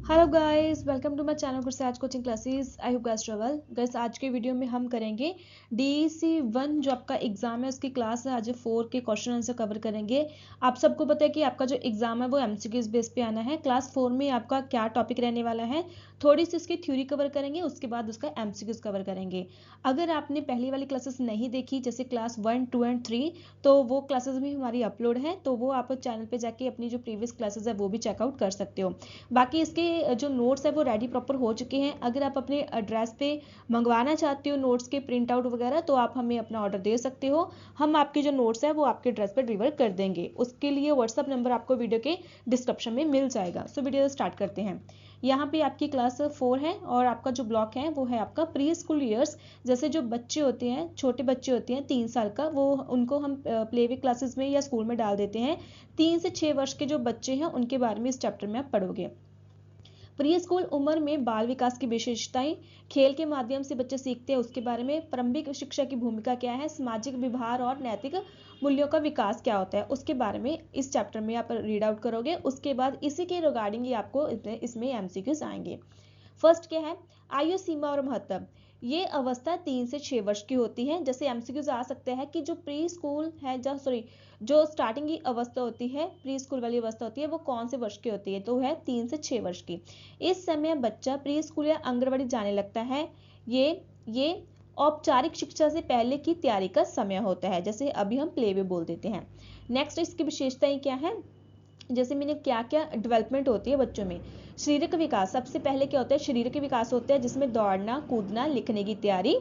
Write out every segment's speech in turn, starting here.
Hello guys, welcome to my channel Gursaj coaching classes. I hope guys travel guys. आज के video में हम करेंगे डीईसी 1 जो आपका एग्जाम है उसकी क्लास है। आज 4 के क्वेश्चन आंसर कवर करेंगे। आप सबको पता है कि आपका जो एग्जाम है वो एमसीक्यूज बेस पे आना है। क्लास 4 में आपका क्या टॉपिक रहने वाला है, थोड़ी सी उसकी थ्योरी कवर करेंगे, उसके बाद उसका एमसीक्यूज कवर करेंगे। अगर आपने पहली वाली क्लासेस नहीं देखी, जैसे क्लास 1, 2 एंड 3, तो वो क्लासेस भी हमारी अपलोड है, तो वो आप चैनल पे जाके अपनी जो प्रीवियस क्लासेस है वो भी चेकआउट कर सकते हो। बाकी इसके जो नोट्स है वो रेडी प्रॉपर हो चुके हैं। अगर आप अपने एड्रेस पे मंगवाना चाहते हो नोट्स के प्रिंट आउट वगैरह, तो आप हमें अपना ऑर्डर दे सकते हो। हम आपके जो नोट्स है वो आपके एड्रेस पे डिलीवर कर देंगे। उसके लिए व्हाट्सअप नंबर आपको वीडियो के डिस्क्रिप्शन में मिल जाएगा। सो वीडियो स्टार्ट करते हैं। यहाँ पे आपकी क्लास 4 है और आपका जो ब्लॉक है वो है आपका प्री स्कूल ईयर्स। जैसे जो बच्चे होते हैं, छोटे बच्चे होते हैं 3 साल का, वो उनको हम प्ले वे क्लासेस में या स्कूल में डाल देते हैं। 3 से 6 वर्ष के जो बच्चे हैं उनके बारे में इस चैप्टर में आप पढ़ोगे। प्री स्कूल उम्र में बाल विकास की विशेषताएं, खेल के माध्यम से बच्चे सीखते हैं उसके बारे में, प्रारंभिक शिक्षा की भूमिका क्या है, सामाजिक व्यवहार और नैतिक मूल्यों का विकास क्या होता है, उसके बारे में इस चैप्टर में आप रीड आउट करोगे। उसके बाद इसी के रिगार्डिंग ही आपको इसमें एमसीक्यूज आएंगे। फर्स्ट क्या है, आयु सीमा और महत्व। ये अवस्था 3 से 6 वर्ष की होती है। जैसे एमसीक्यूज आ सकते हैं कि जो प्री स्कूल है, जो स्टार्टिंग की अवस्था होती है, प्री स्कूल वाली अवस्था होती है, वो कौन से वर्ष की होती है, तो है 3 से 6 वर्ष की। इस समय बच्चा प्री स्कूल या आंगनवाड़ी जाने लगता है। ये औपचारिक शिक्षा से पहले की तैयारी का समय होता है, जैसे अभी हम प्ले वे बोल देते हैं। नेक्स्ट इसकी विशेषताएं क्या है, जैसे मैंने क्या क्या डेवलपमेंट होती है बच्चों में। शारीरिक विकास, सबसे पहले क्या होता है, शारीरिक विकास होता है जिसमें दौड़ना, कूदना, लिखने की तैयारी।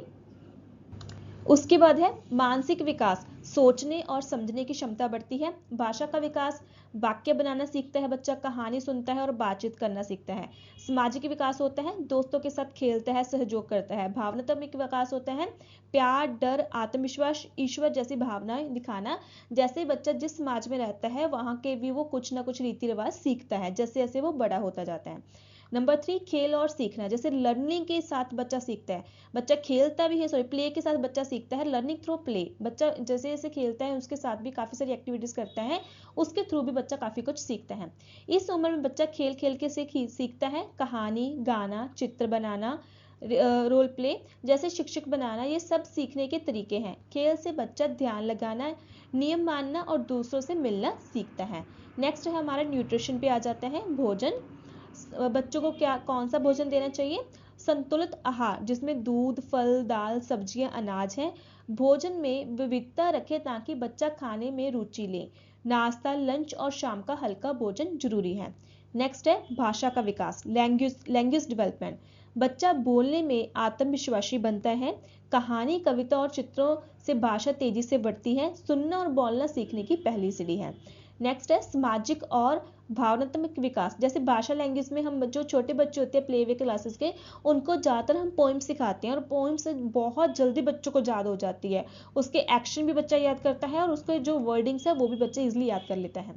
उसके बाद है मानसिक विकास, सोचने और समझने की क्षमता बढ़ती है। भाषा का विकास, वाक्य बनाना सीखता है बच्चा, कहानी सुनता है और बातचीत करना सीखता है। सामाजिक विकास होता है, दोस्तों के साथ खेलता है, सहयोग करता है। भावनात्मक विकास होता है, प्यार, डर, आत्मविश्वास, ईश्वर जैसी भावनाएं दिखाना। जैसे बच्चा जिस समाज में रहता है वहां के भी वो कुछ ना कुछ रीति रिवाज सीखता है जैसे जैसे वो बड़ा होता जाता है। नंबर 3, खेल और सीखना। जैसे लर्निंग के साथ बच्चा सीखता है, बच्चा खेलता भी है, प्ले के साथ बच्चा सीखता है। लर्निंग थ्रू प्ले, बच्चा जैसे जैसे खेलता है उसके साथ भी काफ़ी सारी एक्टिविटीज़ करता है, उसके थ्रू भी बच्चा काफ़ी कुछ सीखता है। इस उम्र में बच्चा खेल खेल के सीखता है, कहानी, गाना, चित्र बनाना, रोल प्ले, जैसे शिक्षक बनाना, ये सब सीखने के तरीके हैं। खेल से बच्चा ध्यान लगाना, नियम मानना और दूसरों से मिलना सीखता है। नेक्स्ट है हमारा न्यूट्रिशन पे आ जाता है, भोजन। बच्चों को क्या कौन सा भोजन देना चाहिए, संतुलित आहार जिसमें दूध, फल, दाल, सब्जियां, अनाज है। भोजन में विविधता रखें ताकि बच्चा खाने में रुचि ले। नाश्ता, लंच और शाम का हल्का भोजन जरूरी है। नेक्स्ट है भाषा का विकास, लैंग्वेज डेवलपमेंट। बच्चा बोलने में आत्मविश्वासी बनता है। कहानी, कविता और चित्रों से भाषा तेजी से बढ़ती है। सुनना और बोलना सीखने की पहली सीढ़ी है। नेक्स्ट है सामाजिक और भावनात्मक विकास। जैसे भाषा लैंग्वेज में हम जो छोटे बच्चे होते हैं प्ले वे क्लासेस के, उनको ज़्यादातर हम पोइम सिखाते हैं और पोइम से बहुत जल्दी बच्चों को याद हो जाती है। उसके एक्शन भी बच्चा याद करता है और उसके जो वर्डिंग्स है वो भी बच्चा इजिली याद कर लेता है।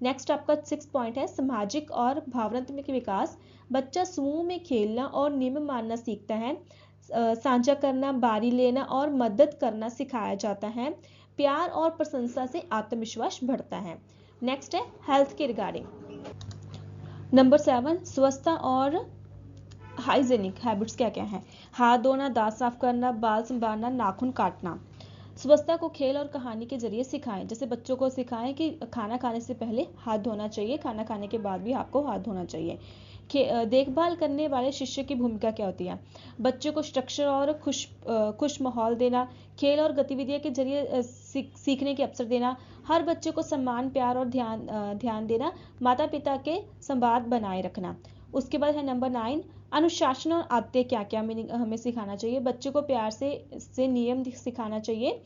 नेक्स्ट आपका 6 पॉइंट है सामाजिक और भावनात्मक विकास। बच्चा समूह में खेलना और नियम मानना सीखता है। साझा करना, बारी लेना और मदद करना सिखाया जाता है। प्यार और प्रशंसा से आत्मविश्वास बढ़ता है। नेक्स्ट है हेल्थ के रिगार्डिंग। नंबर 7, स्वच्छता और हाइजेनिक हैबिट्स क्या क्या है। हाथ धोना, दांत साफ करना, बाल संभालना, नाखून काटना। स्वच्छता को खेल और कहानी के जरिए सिखाएं। जैसे बच्चों को सिखाएं कि खाना खाने से पहले हाथ धोना चाहिए, खाना खाने के बाद भी आपको हाथ धोना चाहिए। देखभाल करने वाले शिष्य की भूमिका क्या होती है, बच्चों को स्ट्रक्चर और खुश माहौल देना। खेल और गतिविधियों के जरिए सीखने के अवसर देना। हर बच्चे को सम्मान, प्यार और ध्यान देना। माता पिता के संवाद बनाए रखना। उसके बाद है नंबर 9, अनुशासन और आदतें क्या क्या हमें सिखाना चाहिए। बच्चों को प्यार से नियम सिखाना चाहिए,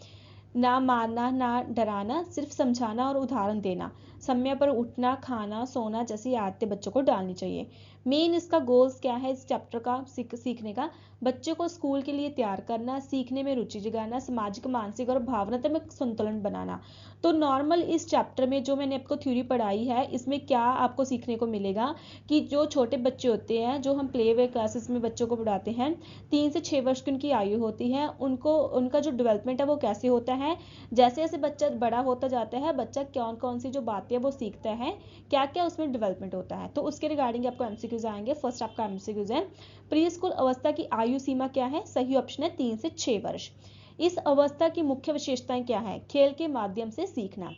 ना मारना, ना डराना, सिर्फ समझाना और उदाहरण देना। समय पर उठना, खाना, सोना जैसी आदतें बच्चों को डालनी चाहिए। मेन इसका गोल्स क्या है इस चैप्टर का सीखने का, बच्चों को स्कूल के लिए तैयार करना, सीखने में रुचि जगाना, सामाजिक, मानसिक और भावनात्मक संतुलन बनाना। तो नॉर्मल इस चैप्टर में जो मैंने आपको थ्योरी पढ़ाई है, इसमें क्या आपको सीखने को मिलेगा कि जो छोटे बच्चे होते हैं, जो हम प्ले वे क्लासेस में बच्चों को पढ़ाते हैं, 3 से 6 वर्ष की उनकी आयु होती है, उनका जो डेवलपमेंट है वो कैसे होता है। जैसे जैसे बच्चा बड़ा होता जाता है, बच्चा कौन कौन सी जो बातें आती है वो सीखता है, क्या क्या उसमें डेवलपमेंट होता है। तो उसके रिगार्डिंग आपको एमसीक्यूज आएंगे। फर्स्ट आपका एमसीक्यूज है, प्री स्कूल अवस्था की आयु सीमा क्या है? सही ऑप्शन है 3 से 6 वर्ष। इस अवस्था की मुख्य विशेषताएं क्या है? खेल के माध्यम से सीखना।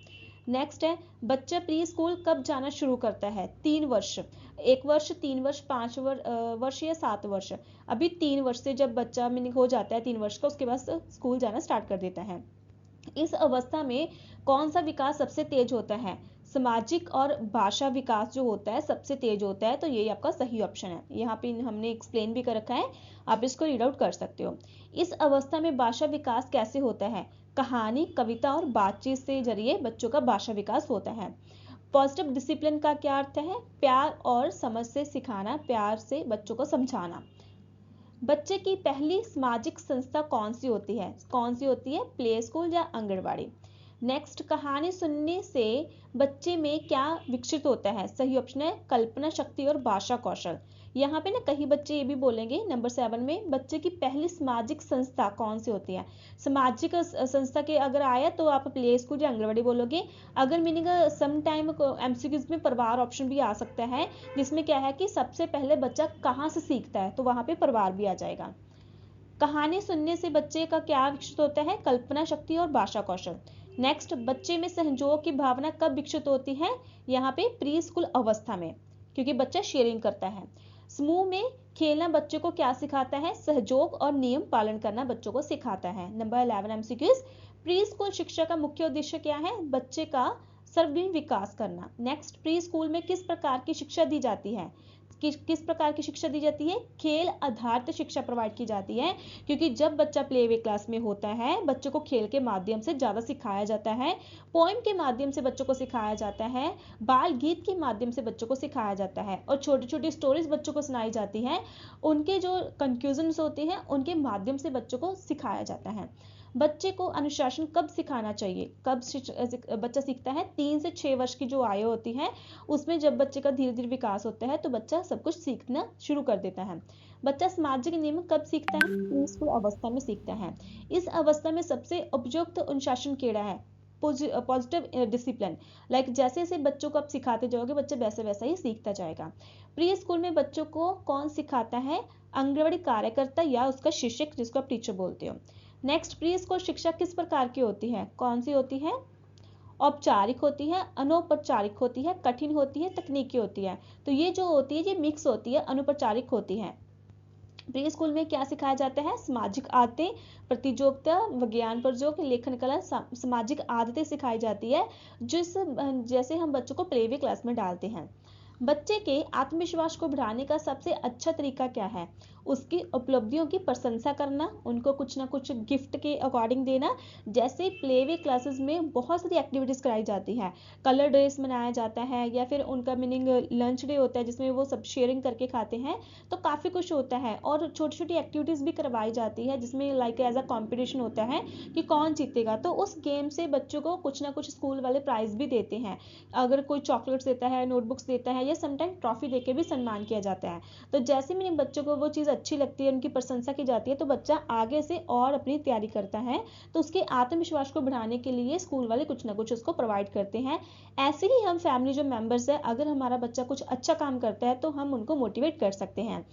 नेक्स्ट है, बच्चा प्री स्कूल कब जाना शुरू करता है? 3 वर्ष, 1 वर्ष, 3 वर्ष, 5 वर्ष या 7 वर्ष। अभी 3 वर्ष से जब बच्चा मीनिंग हो जाता है 3 वर्ष का, उसके बाद स्कूल जाना स्टार्ट कर देता है। इस अवस्था में कौन सा विकास सबसे तेज होता है? सामाजिक और भाषा विकास जो होता है सबसे तेज होता है। तो ये आपका सही ऑप्शन है। यहाँ पे हमने एक्सप्लेन भी कर रखा है, आप इसको रीड आउट कर सकते हो। इस अवस्था में भाषा विकास कैसे होता है? कहानी, कविता और बातचीत से जरिए बच्चों का भाषा विकास होता है। पॉजिटिव डिसिप्लिन का क्या अर्थ है? प्यार और समझ से सिखाना, प्यार से बच्चों को समझाना। बच्चे की पहली सामाजिक संस्था कौन सी होती है? कौन सी होती है? प्ले स्कूल या आंगनबाड़ी। नेक्स्ट, कहानी सुनने से बच्चे में क्या विकसित होता है? सही ऑप्शन है कल्पना शक्ति और भाषा कौशल। यहाँ पे ना कई बच्चे ये भी बोलेंगे नंबर 7 में, बच्चे की पहली सामाजिक संस्था कौन सी होती है? सामाजिक संस्था के अगर आया तो आप प्ले स्कूल या आंगनबाड़ी बोलोगे। अगर मीनिंग सम टाइम एमसीक्यूज में परिवार ऑप्शन भी आ सकता है, जिसमें क्या है कि सबसे पहले बच्चा कहाँ से सीखता है, तो वहां पे परिवार भी आ जाएगा। कहानी सुनने से बच्चे का क्या विकसित होता है? कल्पना शक्ति और भाषा कौशल। नेक्स्ट, बच्चे में सहयोग की भावना कब विकसित होती है? यहाँ पे प्री स्कूल अवस्था में, क्योंकि बच्चा शेयरिंग करता है। समूह में खेलना बच्चों को क्या सिखाता है? सहयोग और नियम पालन करना बच्चों को सिखाता है। नंबर 11 एमसीक्यूज, प्री स्कूल शिक्षा का मुख्य उद्देश्य क्या है? बच्चे का सर्वांगीण विकास करना। नेक्स्ट, प्री स्कूल में किस प्रकार की शिक्षा दी जाती है? किस प्रकार की शिक्षा दी जाती है? खेल आधारित शिक्षा प्रोवाइड की जाती है, क्योंकि जब बच्चा प्ले वे क्लास में होता है बच्चों को खेल के माध्यम से ज़्यादा सिखाया जाता है, पोएम के माध्यम से बच्चों को सिखाया जाता है, बाल गीत के माध्यम से बच्चों को सिखाया जाता है, और छोटी छोटी स्टोरीज बच्चों को सुनाई जाती हैं, उनके जो कंक्लूजन्स होते हैं उनके माध्यम से बच्चों को सिखाया जाता है। बच्चे को अनुशासन कब सिखाना चाहिए? कब बच्चा सीखता है? 3 से 6 वर्ष की जो आयु होती है उसमें जब बच्चे का धीरे धीरे विकास होता है तो बच्चा सब कुछ सीखना शुरू कर देता है। बच्चा सामाजिक नियम कब सीखता है? प्री स्कूल अवस्था में सीखता है। इस अवस्था में सबसे उपयुक्त अनुशासन केड़ा है? Positive discipline. लाइक जैसे जैसे बच्चों को आप सिखाते जाओगे बच्चा वैसे वैसा ही सीखता जाएगा। प्री स्कूल में बच्चों को कौन सिखाता है? आंगनबाड़ी कार्यकर्ता या उसका शिक्षक, जिसको आप टीचर बोलते हो। नेक्स्ट, प्री स्कूल शिक्षा किस प्रकार की होती है? कौन सी होती है? औपचारिक होती है, अनौपचारिक होती है, कठिन होती है, तकनीकी होती है। तो ये जो होती है ये मिक्स होती है, अनौपचारिक होती है। प्री स्कूल में क्या सिखाया जाता है? सामाजिक आदतें, प्रतियोगिता, विज्ञान प्रयोग, लेखन कला, सामाजिक आदतें सिखाई जाती है, जिस जैसे हम बच्चों को प्ले वे क्लास में डालते हैं। बच्चे के आत्मविश्वास को बढ़ाने का सबसे अच्छा तरीका क्या है? उसकी उपलब्धियों की प्रशंसा करना, उनको कुछ ना कुछ गिफ्ट के अकॉर्डिंग देना। जैसे प्ले वे क्लासेस में बहुत सारी एक्टिविटीज कराई जाती है, कलर ड्रेस मनाया जाता है, या फिर उनका मीनिंग लंच डे होता है जिसमें वो सब शेयरिंग करके खाते हैं, तो काफ़ी कुछ होता है। और छोटी छोटी एक्टिविटीज़ भी करवाई जाती है जिसमें लाइक एज अ कॉम्पिटिशन होता है कि कौन जीतेगा। तो उस गेम से बच्चों को कुछ ना कुछ स्कूल वाले प्राइज़ भी देते हैं। अगर कोई चॉकलेट्स देता है, नोटबुक्स देता है, या समटाइम ट्रॉफी देके भी सम्मान किया जाता है। तो जैसे मेरे बच्चों को वो चीज़ अच्छी लगती है, उनकी प्रशंसा की जाती है, तो बच्चा आगे से और अपनी तैयारी करता है। तो उसके आत्मविश्वास को बढ़ाने के लिए स्कूल वाले कुछ ना कुछ उसको प्रोवाइड करते हैं। ऐसे ही हम फैमिली जो मेंबर्स है, अगर हमारा बच्चा कुछ अच्छा काम करता है तो हम उनको मोटिवेट कर सकते हैं।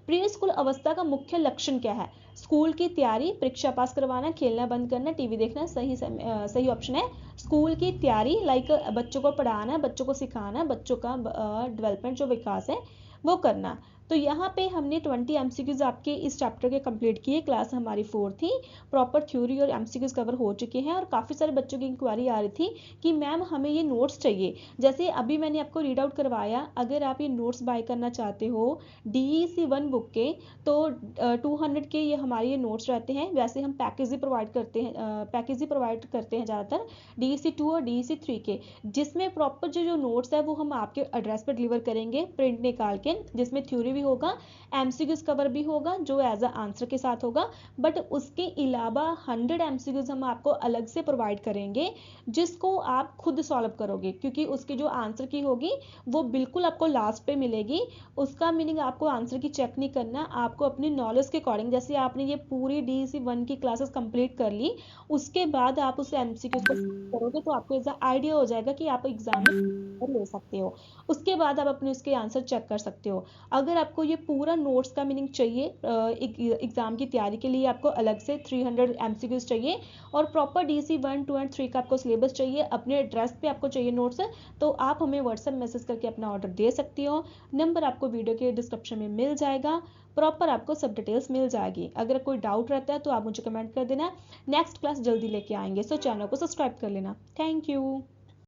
प्री स्कूल अवस्था का मुख्य लक्षण क्या है? स्कूल की तैयारी, परीक्षा पास करवाना, खेलना बंद करना, टीवी देखना। सही ऑप्शन है स्कूल की तैयारी, लाइक बच्चों को पढ़ाना, बच्चों को सिखाना, बच्चों का डेवलपमेंट जो विकास है वो करना। तो यहाँ पे हमने 20 एमसीक्यूज आपके इस चैप्टर के कंप्लीट किए। क्लास हमारी 4 थी, प्रॉपर थ्योरी और एमसीक्यूज कवर हो चुके हैं। और काफ़ी सारे बच्चों की इंक्वायरी आ रही थी कि मैम हमें ये नोट्स चाहिए। जैसे अभी मैंने आपको रीड आउट करवाया, अगर आप ये नोट्स बाय करना चाहते हो DEC 1 बुक के, तो 200 के ये हमारे ये नोट्स रहते हैं। वैसे हम पैकेज ही प्रोवाइड करते हैं ज़्यादातर DEC 2 और DEC 3 के, जिसमें प्रॉपर जो नोट्स है वो हम आपके एड्रेस पर डिलीवर करेंगे प्रिंट निकाल के, जिसमें थ्योरी भी भी होगा, एमसीक्यूज कवर भी होगा जो एज अ आंसर के साथ होगा, बट उसके अलावा 100 एमसीक्यूज हम आपको अलग से प्रोवाइड करेंगे जिसको आप खुद सॉल्व करोगे, क्योंकि उसकी जो आंसर की होगी वो बिल्कुल आपको लास्ट पे मिलेगी। उसका मीनिंग आपको आंसर की चेक नहीं करना, आपको अपनी नॉलेज के अकॉर्डिंग, जैसे आपने ये पूरी DEC 1 की क्लासेस कंप्लीट कर ली, उसके बाद आप उस एमसीक्यूज को करोगे तो आपको ऐसा आइडिया हो जाएगा कि आप एग्जाम में ले सकते हो। उसके बाद आप अपने उसके आंसर चेक कर सकते हो। अगर आपको ये पूरा नोट्स का मीनिंग चाहिए, एग्जाम की तैयारी के लिए आपको अलग से 300 एमसीक्यूज चाहिए, और प्रॉपर DEC 1, 2 एंड 3 का आपको सिलेबस चाहिए, अपने एड्रेस पे आपको चाहिए नोट्स, तो आप हमें व्हाट्सएप मैसेज करके अपना ऑर्डर दे सकती हो। नंबर आपको वीडियो के डिस्क्रिप्शन में मिल जाएगा, प्रॉपर आपको सब डिटेल्स मिल जाएगी। अगर कोई डाउट रहता है तो आप मुझे कमेंट कर देना। नेक्स्ट क्लास जल्दी लेके आएंगे, सो चैनल को सब्सक्राइब कर लेना। Thank you.